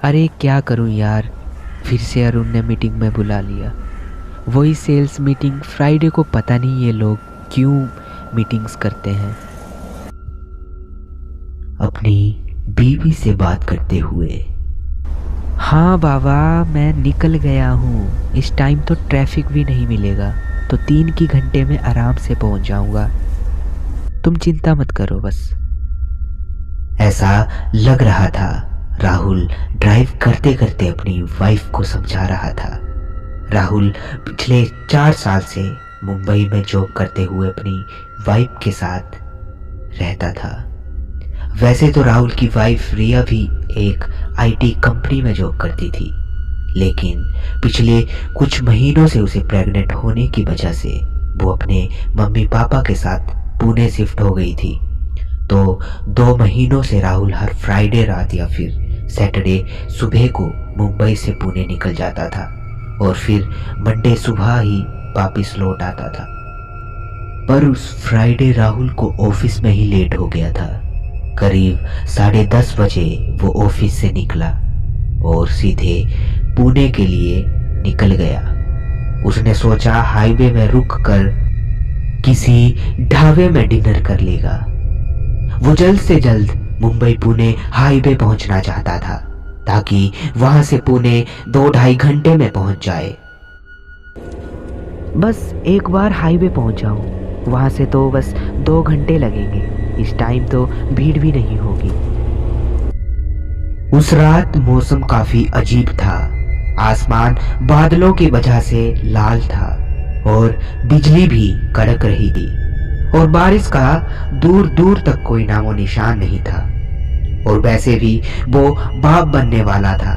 अरे क्या करूं यार, फिर से अरुण ने मीटिंग में बुला लिया। वही सेल्स मीटिंग फ्राइडे को। पता नहीं ये लोग क्यों मीटिंग्स करते हैं। अपनी बीवी से बात करते हुए। हाँ बाबा, मैं निकल गया हूँ। इस टाइम तो ट्रैफिक भी नहीं मिलेगा, तो 3 की घंटे में आराम से पहुँच जाऊँगा। तुम चिंता मत करो बस। ऐसा लग रहा था। राहुल ड्राइव करते करते अपनी वाइफ को समझा रहा था। राहुल पिछले 4 साल से मुंबई में जॉब करते हुए अपनी वाइफ के साथ रहता था। वैसे तो राहुल की वाइफ रिया भी एक आईटी कंपनी में जॉब करती थी, लेकिन पिछले कुछ महीनों से उसे प्रेग्नेंट होने की वजह से वो अपने मम्मी पापा के साथ पुणे शिफ्ट हो गई थी। तो 2 महीनों से राहुल हर फ्राइडे रात या फिर सैटरडे सुबह को मुंबई से पुणे निकल जाता था और फिर मंडे सुबह ही वापिस लौट आता था। पर उस फ्राइडे राहुल को ऑफिस में ही लेट हो गया था। करीब 10:30 बजे वो ऑफिस से निकला और सीधे पुणे के लिए निकल गया। उसने सोचा हाईवे में रुक कर किसी ढाबे में डिनर कर लेगा। वो जल्द से जल्द मुंबई पुणे हाईवे पहुंचना चाहता था ताकि वहां से पुणे 2-2.5 घंटे में पहुंच जाए। बस एक बार हाईवे पहुंच जाऊं, वहां से तो बस 2 घंटे लगेंगे। इस टाइम तो भीड़ भी नहीं होगी। उस रात मौसम काफी अजीब था। आसमान बादलों की वजह से लाल था और बिजली भी कड़क रही थी और बारिश का दूर दूर तक कोई नामो निशान नहीं था। और वैसे भी वो बाप बनने वाला था,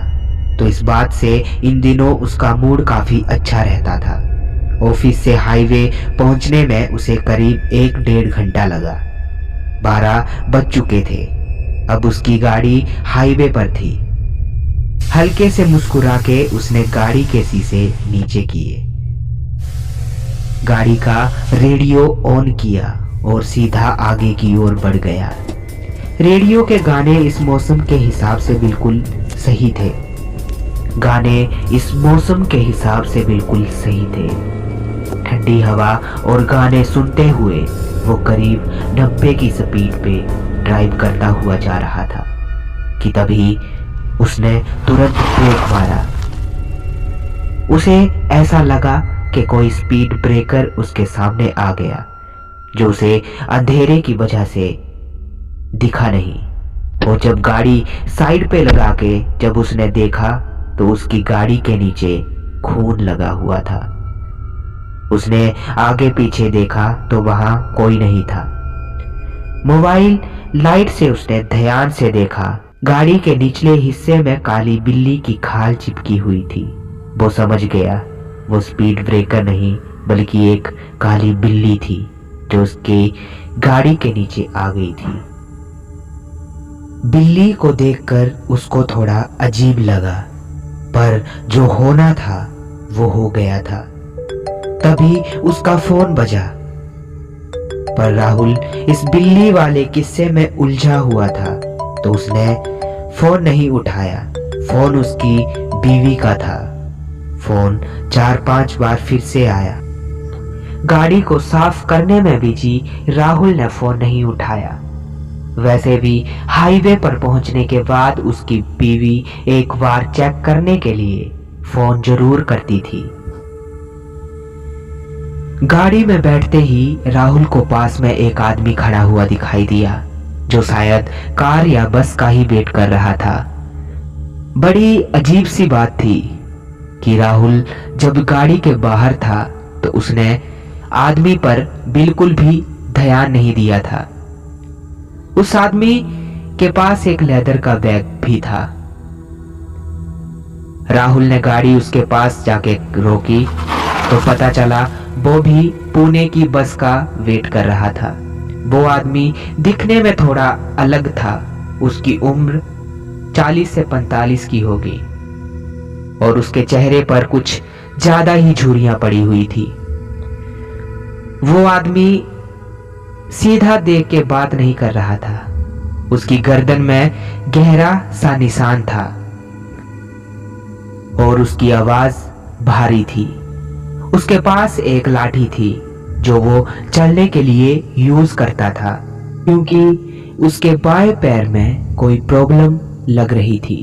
तो इस बात से इन दिनों उसका मूड काफी अच्छा रहता था। ऑफिस से हाईवे पहुंचने में उसे करीब 1-1.5 घंटा लगा। 12 बज चुके थे। अब उसकी गाड़ी हाईवे पर थी। हल्के से मुस्कुरा के उसने गाड़ी के शीशे नीचे किए, गाड़ी का रेडियो ऑन किया और सीधा आगे की ओर बढ़ गया। रेडियो के गाने इस मौसम के हिसाब से बिल्कुल सही थे। गाने इस मौसम के हिसाब से बिल्कुल सही थे। ठंडी हवा और गाने सुनते हुए वो करीब 90 की स्पीड पे ड्राइव करता हुआ जा रहा था कि तभी उसने तुरंत ब्रेक मारा। उसे ऐसा लगा कि कोई स्पीड ब्रेकर उसके सामने आ गया, जो उसे अंधेरे की वजह से दिखा नहीं। और जब गाड़ी साइड पे लगा के जब उसने देखा तो उसकी गाड़ी के नीचे खून लगा हुआ था। उसने आगे पीछे देखा तो वहां कोई नहीं था। मोबाइल लाइट से उसने ध्यान से देखा। गाड़ी के निचले हिस्से में काली बिल्ली की खाल चिपकी हुई थी। वो समझ गया वो स्पीड ब्रेकर नहीं बल्कि एक काली बिल्ली थी जो उसकी गाड़ी के नीचे आ गई थी। बिल्ली को देखकर उसको थोड़ा अजीब लगा, पर जो होना था वो हो गया था। तभी उसका फोन बजा, पर राहुल इस बिल्ली वाले किस्से में उलझा हुआ था, तो उसने फोन नहीं उठाया। फोन उसकी बीवी का था। फोन 4-5 बार फिर से आया। गाड़ी को साफ करने में बिजी राहुल ने फोन नहीं उठाया। वैसे भी हाईवे पर पहुंचने के बाद उसकी बीवी एक बार चेक करने के लिए फोन जरूर करती थी। गाड़ी में बैठते ही राहुल को पास में एक आदमी खड़ा हुआ दिखाई दिया, जो शायद कार या बस का ही वेट कर रहा था। बड़ी अजीब सी बात थी कि राहुल जब गाड़ी के बाहर था तो उसने आदमी पर बिल्कुल भी ध्यान नहीं दिया था। उस आदमी के पास एक लेदर का बैग भी था। राहुल ने गाड़ी उसके पास जाके रोकी तो पता चला वो भी पुणे की बस का वेट कर रहा था। वो आदमी दिखने में थोड़ा अलग था। उसकी उम्र 40 से 45 की होगी और उसके चेहरे पर कुछ ज्यादा ही झुर्रियां पड़ी हुई थी। वो आदमी सीधा देख के बात नहीं कर रहा था। उसकी गर्दन में गहरा सा निशान था। और उसकी आवाज भारी थी। उसके पास एक लाठी थी जो वो चलने के लिए यूज करता था, क्योंकि उसके बाएं पैर में कोई प्रॉब्लम लग रही थी।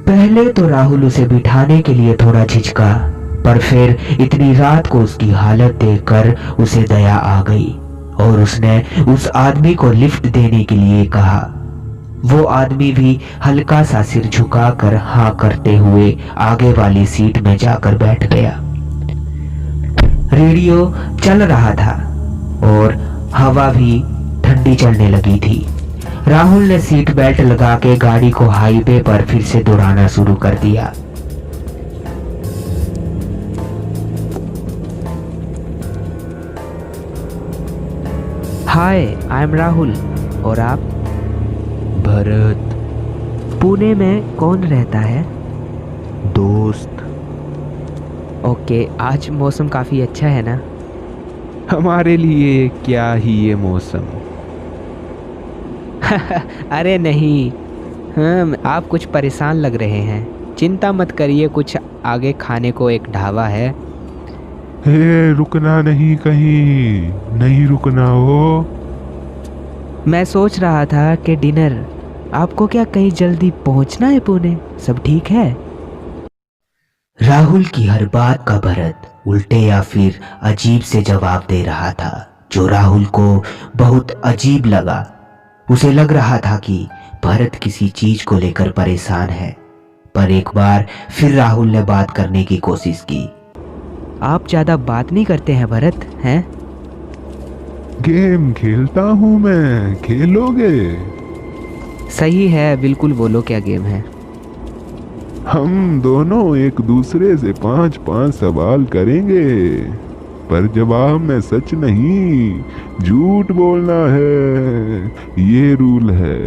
पहले तो राहुल उसे बिठाने के लिए थोड़ा झिझका, पर फिर इतनी रात को उसकी हालत देखकर उसे दया आ गई और उसने उस आदमी को लिफ्ट देने के लिए कहा। वो आदमी भी हल्का सा सिर झुकाकर हाँ करते हुए आगे वाली सीट में जाकर बैठ गया। रेडियो चल रहा था और हवा भी ठंडी चलने लगी थी। राहुल ने सीट बेल्ट लगा के गाड़ी को हाईवे पर फिर से दौड़ाना शुरू कर दिया। हाय, आई एम राहुल। और आप? भरत। पुणे में कौन रहता है? दोस्त। ओके, आज मौसम काफ़ी अच्छा है ना? हमारे लिए क्या ही ये मौसम। अरे नहीं, आप कुछ परेशान लग रहे हैं। चिंता मत करिए, कुछ आगे खाने को एक ढाबा है। हे, रुकना नहीं, कहीं नहीं रुकना हो। मैं सोच रहा था कि डिनर, आपको क्या कहीं जल्दी पहुंचना है पुणे? सब ठीक है? राहुल की हर बात का भरत उल्टे या फिर अजीब से जवाब दे रहा था, जो राहुल को बहुत अजीब लगा। उसे लग रहा था कि भरत किसी चीज को लेकर परेशान है। पर एक बार फिर राहुल ने बात करने की कोशिश की। आप ज़्यादा बात नहीं करते हैं भरत, हैं? गेम खेलता हूँ मैं, खेलोगे? सही है, बिल्कुल बोलो क्या गेम है? हम दोनों एक दूसरे से 5-5 सवाल करेंगे, पर जवाब में सच नहीं, झूठ बोलना है। ये रूल है।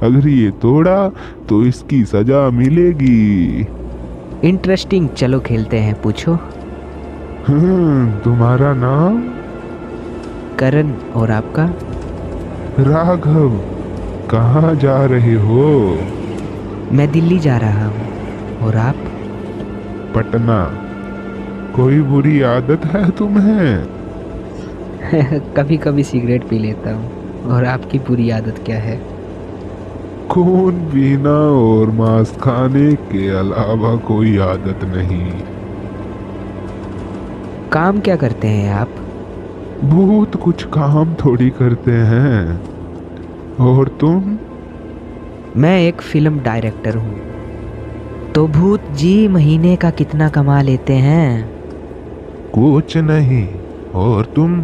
अगर ये तोड़ा तो इसकी सजा मिलेगी। इंटरेस्टिंग, चलो खेलते हैं। पूछो। तुम्हारा नाम? करण। और आपका? राघव। कहाँ जा रहे हो? मैं दिल्ली जा रहा हूँ। और आप? पटना। कोई बुरी आदत है तुम्हें? कभी कभी सिगरेट पी लेता हूँ। और आपकी बुरी आदत क्या है? खून पीना और मांस खाने के अलावा कोई आदत नहीं। काम क्या करते हैं आप? भूत कुछ काम थोड़ी करते हैं। और तुम? मैं एक फिल्म डायरेक्टर हूँ। तो भूत जी महीने का कितना कमा लेते हैं? कुछ नहीं। और तुम?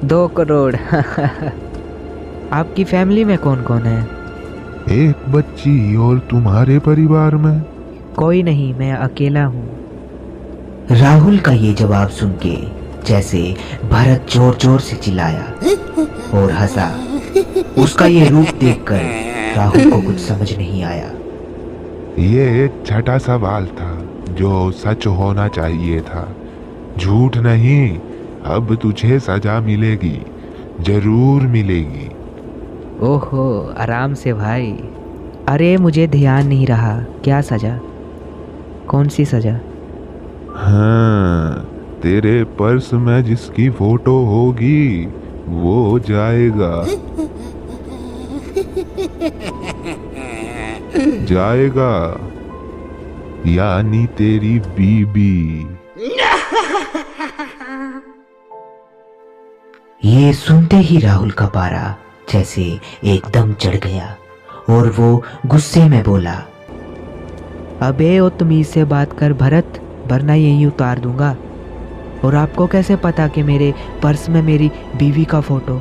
2 करोड़। आपकी फैमिली में कौन कौन है? एक बच्ची। और तुम्हारे परिवार में? कोई नहीं, मैं अकेला हूँ। राहुल का ये जवाब सुन के जैसे भरत जोर जोर से चिल्लाया और हंसा। उसका ये रूप देखकर राहुल को कुछ समझ नहीं आया। ये छठा सवाल था जो सच होना चाहिए था, झूठ नहीं। अब तुझे सजा मिलेगी, जरूर मिलेगी। ओहो, आराम से भाई। अरे मुझे ध्यान नहीं रहा। क्या सजा? कौन सी सजा? हाँ, तेरे पर्स में जिसकी फोटो होगी वो जाएगा। जाएगा, यानी तेरी बीबी। ये सुनते ही राहुल का पारा जैसे एकदम चढ़ गया और वो गुस्से में बोला, अबे ओ तमीज से बात कर भरत, वरना यहीं उतार दूंगा। और आपको कैसे पता कि मेरे पर्स में मेरी बीवी का फोटो?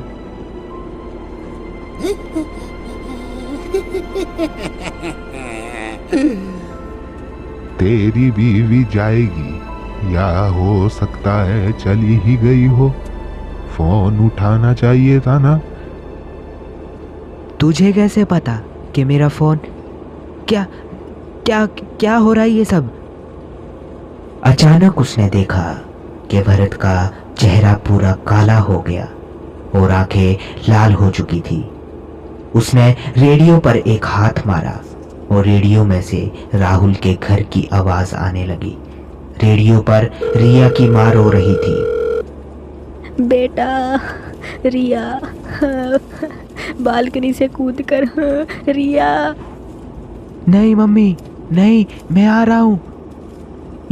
तेरी बीवी जाएगी, या हो सकता है चली ही गई हो। फोन उठाना चाहिए था ना। तुझे कैसे पता कि मेरा फोन? क्या क्या क्या हो रहा है ये सब? अचानक उसने देखा कि भरत का चेहरा पूरा काला हो गया और आंखें लाल हो चुकी थी। उसने रेडियो पर एक हाथ मारा और रेडियो में से राहुल के घर की आवाज आने लगी। रेडियो पर रिया की माँ रो रही थी। बेटा रिया, बालकनी से कूद कर, रिया। नहीं मम्मी, नहीं, मैं आ रहा हूँ।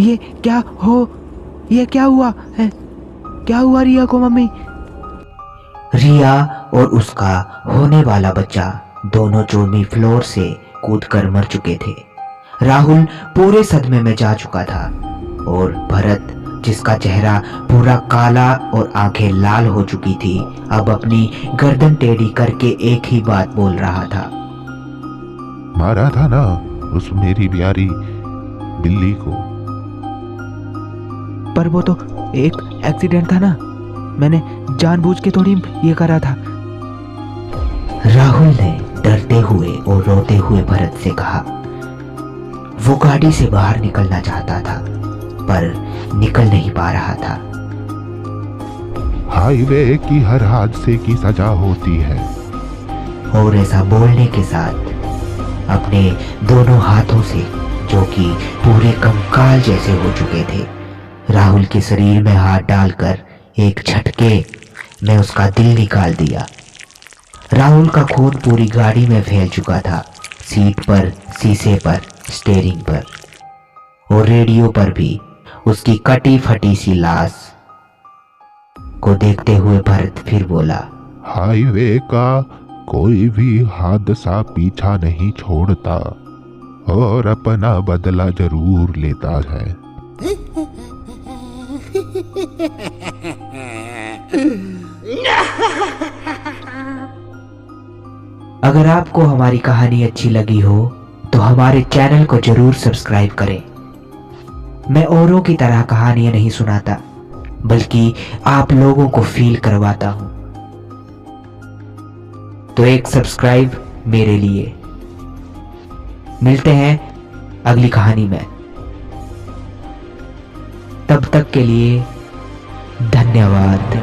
ये क्या हुआ है? क्या हुआ रिया को मम्मी? रिया और उसका होने वाला बच्चा दोनों चौथी फ्लोर से कूदकर मर चुके थे। राहुल पूरे सदमे में जा चुका था और भरत, जिसका चेहरा पूरा काला और आंखें लाल हो चुकी थी, अब अपनी गर्दन टेढ़ी करके एक ही बात बोल रहा था। मारा था ना उस मेरी प्यारी बिल्ली को। पर वो तो एक एक्सीडेंट था ना, मैंने जानबूझ के थोड़ी ये करा था। राहुल ने डरते हुए और रोते हुए भरत से कहा। वो गाड़ी से बाहर निकलना चाहता था पर निकल नहीं पा रहा था। हाईवे की हर हादसे की सजा होती है। और ऐसा बोलने के साथ अपने दोनों हाथों से, जो कि पूरे कंकाल जैसे हो चुके थे, राहुल के शरीर में हाथ डालकर एक झटके में उसका दिल निकाल दिया। राहुल का खून पूरी गाड़ी में फैल चुका था, सीट पर, शीशे पर, स्टीयरिंग पर और रेडियो पर भी। उसकी कटी फटी सी लाश को देखते हुए भरत फिर बोला। हाईवे का कोई भी हादसा पीछा नहीं छोड़ता और अपना बदला जरूर लेता है। अगर आपको हमारी कहानी अच्छी लगी हो तो हमारे चैनल को जरूर सब्सक्राइब करें। मैं औरों की तरह कहानियां नहीं सुनाता, बल्कि आप लोगों को फील करवाता हूं। तो एक सब्सक्राइब मेरे लिए। मिलते हैं अगली कहानी में। तब तक के लिए धन्यवाद।